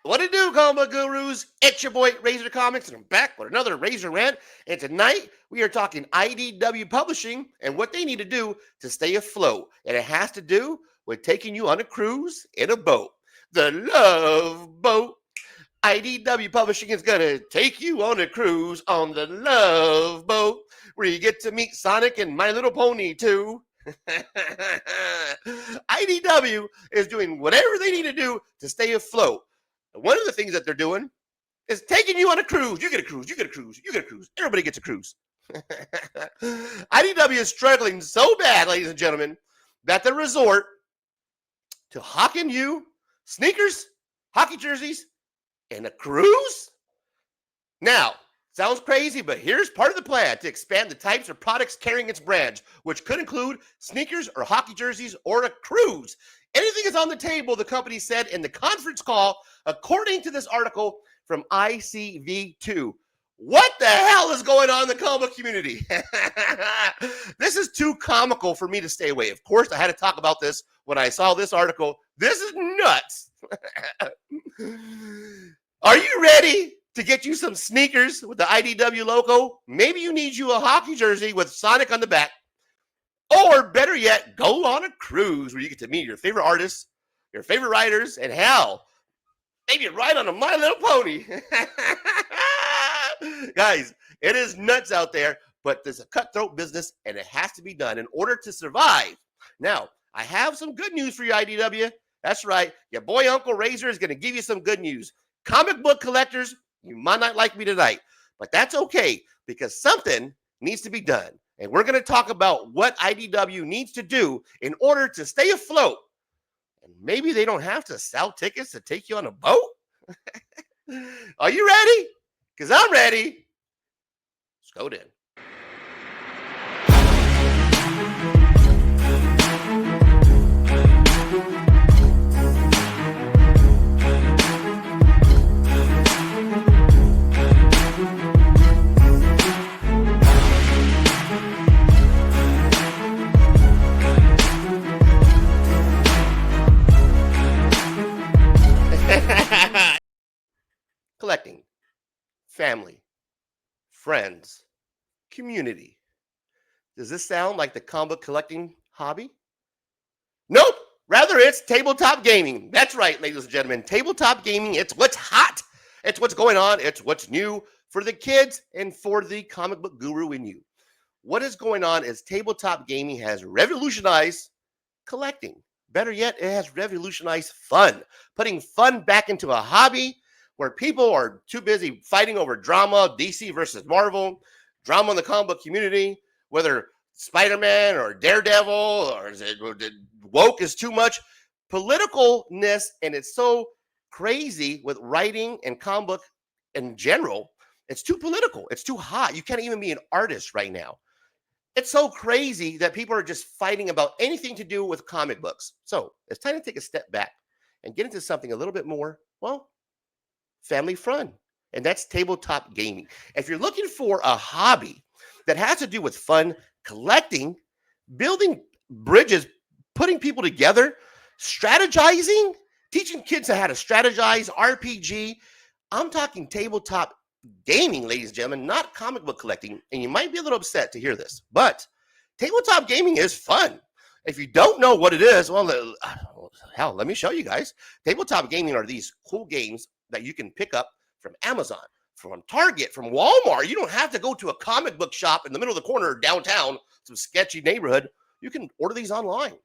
What it do, comic gurus? It's your boy Razor Comics, and I'm back with another Razor Rant. And tonight we are talking IDW Publishing and what they need to do to stay afloat. And it has to do with taking you on a cruise in a boat. The Love Boat. IDW Publishing is going to take you on a cruise on the Love Boat, where you get to meet Sonic and My Little Pony too. IDW is doing whatever they need to do to stay afloat. One of the things that they're doing is taking you on a cruise. You get a cruise, you get a cruise, you get a cruise. Everybody gets a cruise. IDW is struggling so bad, ladies and gentlemen, that they resort to hawking you sneakers, hockey jerseys, and a cruise? Now, sounds crazy, but here's part of the plan to expand the types of products carrying its brand, which could include sneakers or hockey jerseys or a cruise. Anything is on the table, the company said in the conference call, according to this article from ICV2. What the hell is going on in the comic community? This is too comical for me to stay away. Of course, I had to talk about this when I saw this article. This is nuts. Are you ready to get you some sneakers with the IDW logo? Maybe you need you a hockey jersey with Sonic on the back. Or better yet, go on a cruise where you get to meet your favorite artists, your favorite writers, and hell, maybe ride on a My Little Pony. Guys, it is nuts out there, but there's a cutthroat business and it has to be done in order to survive. Now, I have some good news for you, IDW. That's right. Your boy Uncle Razor is going to give you some good news. Comic book collectors, you might not like me tonight, but that's okay because something needs to be done. And we're going to talk about what IDW needs to do in order to stay afloat. And maybe they don't have to sell tickets to take you on a boat. Are you ready? Because I'm ready. Let's go then. Collecting, family, friends, community. Does this sound like the comic collecting hobby? Nope. Rather, it's tabletop gaming. That's right, ladies and gentlemen. Tabletop gaming, it's what's hot. It's what's going on. It's what's new for the kids and for the comic book guru in you. What is going on is tabletop gaming has revolutionized collecting. Better yet, it has revolutionized fun, putting fun back into a hobby where people are too busy fighting over drama, DC versus Marvel, drama in the comic book community, whether Spider-Man or Daredevil or woke is too much. Politicalness, and it's so crazy with writing and comic book in general. It's too political. It's too hot. You can't even be an artist right now. It's so crazy that people are just fighting about anything to do with comic books. So it's time to take a step back and get into something a little bit more, well, family fun. And that's tabletop gaming. If you're looking for a hobby that has to do with fun, collecting, building bridges, putting people together, strategizing, teaching kids how to strategize, RPG, I'm talking tabletop gaming, ladies and gentlemen, not comic book collecting. And you might be a little upset to hear this, but tabletop gaming is fun. If you don't know what it is, well, hell, let me show you guys. Tabletop gaming are these cool games that you can pick up from Amazon, from Target, from Walmart. You don't have to go to a comic book shop in the middle of the corner downtown, some sketchy neighborhood. You can order these online.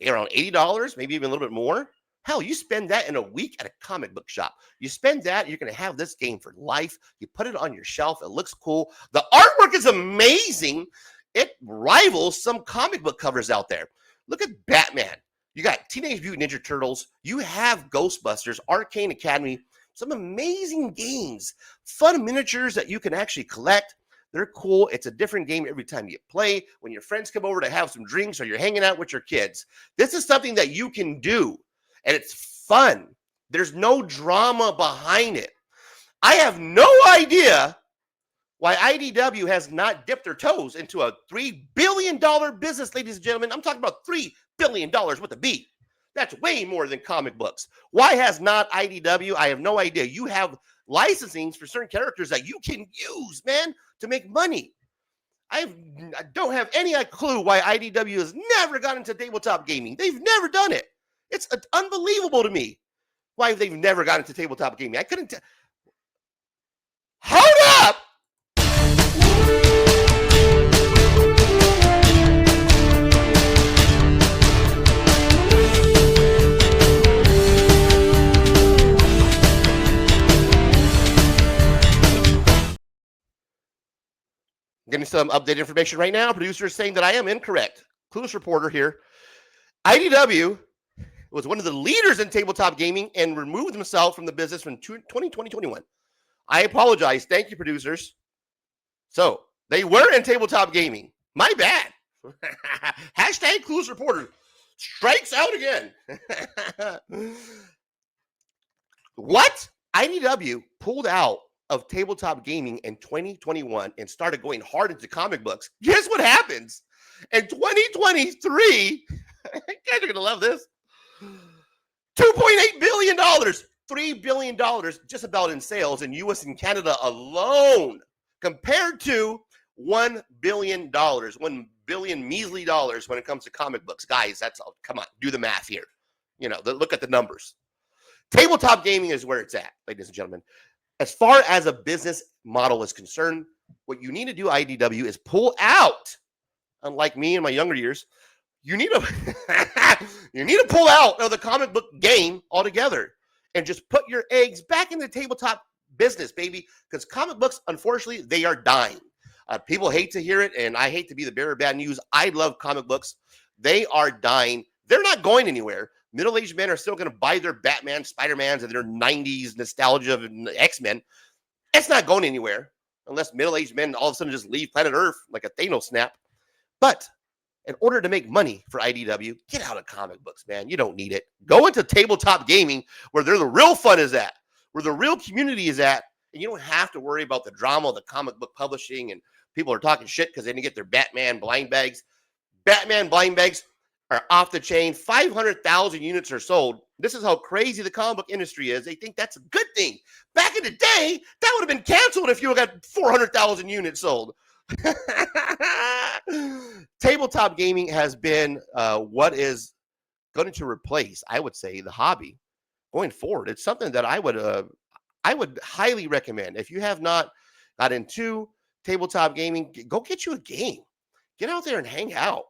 They're around $80, maybe even a little bit more. Hell, you spend that in a week at a comic book shop. You spend that, you're going to have this game for life. You put it on your shelf. It looks cool. The artwork is amazing. It rivals some comic book covers out there. Look at Batman. You got Teenage Mutant Ninja Turtles. You have Ghostbusters, Arcane Academy, some amazing games, fun miniatures that you can actually collect. They're cool. It's a different game every time you play. When your friends come over to have some drinks or you're hanging out with your kids, this is something that you can do, and it's fun. There's no drama behind it. I have no idea why IDW has not dipped their toes into a $3 billion business, ladies and gentlemen. I'm talking about $3 billion with a B. That's way more than comic books. Why has not IDW? I have no idea. You have licensings for certain characters that you can use, man, to make money. I don't have any clue why IDW has never got into tabletop gaming. They've never done it. It's unbelievable to me why they've never got into tabletop gaming. I couldn't. Hold up! Getting some updated information right now. Producer is saying that I am incorrect. Clueless reporter here. IDW was one of the leaders in tabletop gaming and removed themselves from the business from 2021. I apologize. Thank you, producers. So they were in tabletop gaming. My bad. Hashtag Clueless reporter strikes out again. What? IDW pulled out of tabletop gaming in 2021 and started going hard into comic books. Guess what happens? In 2023, you guys are going to love this, $2.8 billion, $3 billion just about in sales in US and Canada alone, compared to $1 billion, $1 billion measly dollars when it comes to comic books. Guys, that's all. Come on, do the math here. You know, look at the numbers. Tabletop gaming is where it's at, ladies and gentlemen. As far as a business model is concerned, what you need to do, IDW, is pull out. Unlike me in my younger years, you need to pull out of the comic book game altogether and just put your eggs back in the tabletop business, baby. Because comic books, unfortunately, they are dying. People hate to hear it, and I hate to be the bearer of bad news. I love comic books. They are dying. They're not going anywhere. Middle-aged men are still going to buy their Batman, Spider-Mans, and their 90s nostalgia of X-Men. It's not going anywhere unless middle-aged men all of a sudden just leave planet Earth like a Thanos snap. But in order to make money for IDW, get out of comic books, man. You don't need it. Go into tabletop gaming where the real fun is at, where the real community is at, and you don't have to worry about the drama of the comic book publishing and people are talking shit because they didn't get their Batman blind bags. Batman blind bags are off the chain. 500,000 units are sold. This is how crazy the comic book industry is. They think that's a good thing. Back in the day, that would have been canceled if you got 400,000 units sold. Tabletop gaming has been what is going to replace, I would say, the hobby going forward. It's something that I would highly recommend. If you have not got into tabletop gaming, go get you a game. Get out there and hang out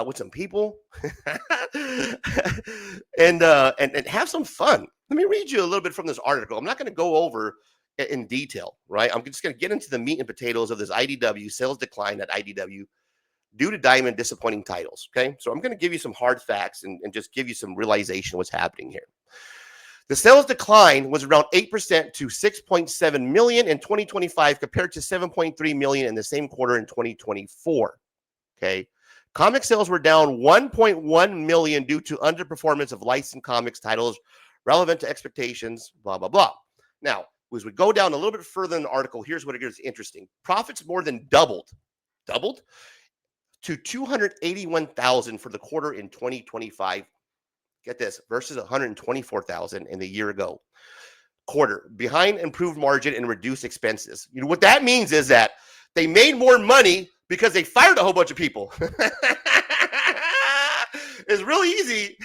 with some people and have some fun. Let me read you a little bit from this article. I'm not going to go over in detail, right? I'm just going to get into the meat and potatoes of this IDW sales decline at IDW due to Diamond disappointing titles, okay? So I'm going to give you some hard facts and just give you some realization of what's happening here. The sales decline was around 8% to 6.7 million in 2025 compared to 7.3 million in the same quarter in 2024, okay? Comic sales were down 1.1 million due to underperformance of licensed comics titles relevant to expectations, blah, blah, blah. Now, as we go down a little bit further in the article, here's what it gets interesting. Profits more than doubled to 281,000 for the quarter in 2025. Get this, versus 124,000 in the year ago quarter, behind improved margin and reduced expenses. You know what that means is that they made more money because they fired a whole bunch of people. It's really easy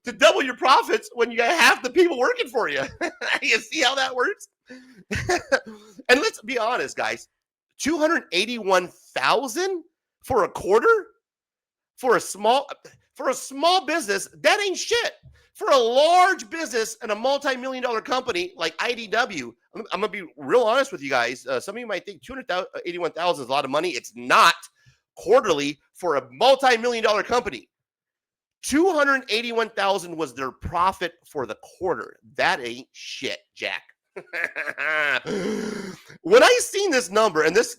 to double your profits when you got half the people working for you. You see how that works? And let's be honest, guys, 281,000 for a quarter for a small business, that ain't shit. For a large business and a multi-million-dollar company like IDW, I'm going to be real honest with you guys. Some of you might think 281,000 is a lot of money. It's not quarterly for a multi-million-dollar company. 281,000 was their profit for the quarter. That ain't shit, Jack. When I seen this number and this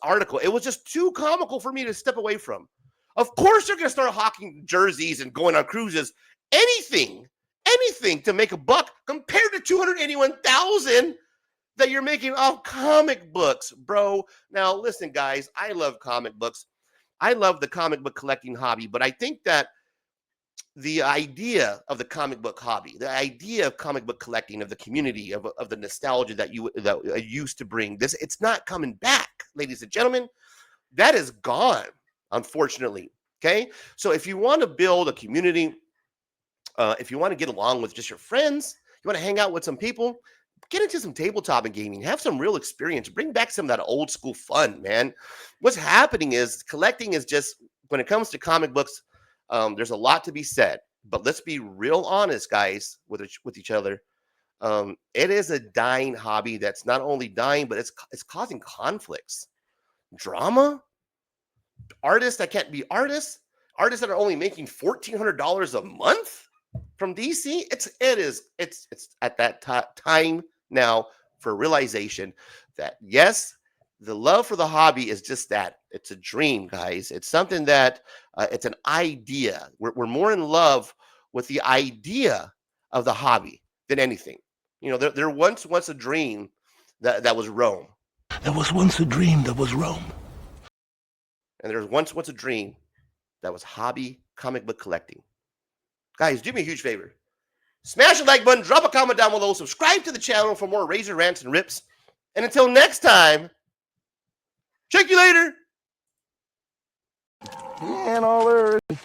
article, it was just too comical for me to step away from. Of course, they're going to start hawking jerseys and going on cruises. Anything to make a buck compared to 281,000 that you're making off comic books, bro. Now, listen, guys, I love comic books. I love the comic book collecting hobby, but I think that the idea of the comic book hobby, the idea of comic book collecting, of the community, of the nostalgia that you used to bring. It's not coming back, ladies and gentlemen. That is gone, unfortunately. Okay, so if you want to build a community, if you want to get along with just your friends, you want to hang out with some people, get into some tabletop and gaming, have some real experience, bring back some of that old school fun, man. What's happening is collecting is just, when it comes to comic books, there's a lot to be said, but let's be real honest, guys, with each other. It is a dying hobby that's not only dying, but it's causing conflicts, drama, artists that can't be artists, artists that are only making $1,400 a month from DC. It's at that time now for realization that yes, the love for the hobby is just that. It's a dream, guys. It's something that it's an idea. We're more in love with the idea of the hobby than anything. You know, there once was a dream that was Rome. There was once a dream that was Rome. And there was once a dream that was hobby comic book collecting. Guys, do me a huge favor. Smash the like button, drop a comment down below, subscribe to the channel for more Razor Rants and Rips. And until next time, check you later. And all there is.